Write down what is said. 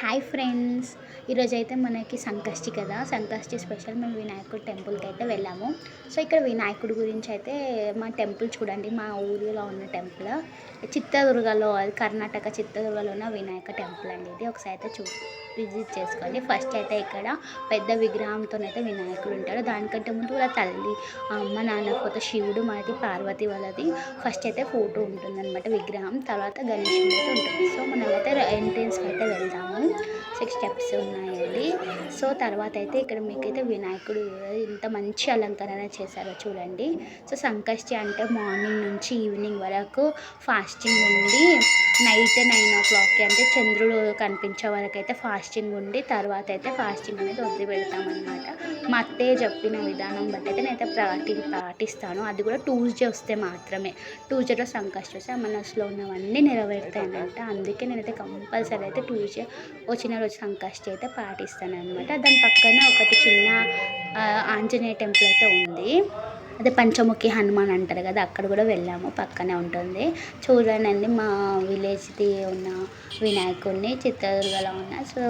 Hi friends, ఈరోజైతే మనకి సంకష్టి కదా. సంకష్టి స్పెషల్ మేము వినాయకుడి టెంపుల్కి అయితే వెళ్ళాము. సో ఇక్కడ వినాయకుడి గురించి అయితే మా టెంపుల్ చూడండి, మా ఊరిలో ఉన్న టెంపుల్ చిత్రదుర్గలో, అది కర్ణాటక చిత్రదుర్గలో ఉన్న వినాయక టెంపుల్ అండి. ఇది ఒకసారి అయితే విజిట్ చేసుకోండి. ఫస్ట్ అయితే ఇక్కడ పెద్ద విగ్రహంతోనైతే వినాయకుడు ఉంటాడు. దానికంటే ముందు వాళ్ళ తల్లి, అమ్మ, నాన్న ఫోటో, శివుడు, మనది పార్వతి వాళ్ళది ఫస్ట్ అయితే ఫోటో ఉంటుందన్నమాట విగ్రహం. తర్వాత గణేశుడు అయితే ఉంటుంది. సో మనమైతే ఎంట్రెన్స్కి అయితే వెళ్దాము. 6 స్టెప్స్ ఉన్నాయండి. సో తర్వాత అయితే ఇక్కడ మీకైతే వినాయకుడు ఇంత మంచి అలంకరణ చేశారో చూడండి. సో సంకష్టి అంటే మార్నింగ్ నుంచి ఈవినింగ్ వరకు ఫాస్టింగ్ ఉండి, నైట్ 9 o'clock అంటే చంద్రుడు కనిపించే వరకు అయితే ఫాస్టింగ్ ఉండి, తర్వాత అయితే ఫాస్టింగ్ అనేది వదిలిపెడతామన్నమాట. మా అత్తయ్య చెప్పిన విధానం బట్టి అయితే నేనైతే పాటిస్తాను. అది కూడా ట్యూస్డే వస్తే మాత్రమే. ట్యూస్డేలో సంకష్టి వస్తే మనసులో ఉన్నవన్నీ నెరవేరుతాయన్నమాట. అందుకే నేనైతే కంపల్సరీ అయితే ట్యూస్డే వచ్చిన రోజు సంకష్టి అయితే పాటిస్తాను అనమాట. దాని పక్కన ఒకటి చిన్న ఆంజనేయ టెంపుల్ అయితే ఉంది. అదే పంచముఖి హనుమాన్ అంటారు కదా, అక్కడ కూడా వెళ్ళాము, పక్కనే ఉంటుంది. చూడండి మా విలేజ్ది ఉన్న వినాయకుడిని, చిత్రదుర్గలో ఉన్న. సో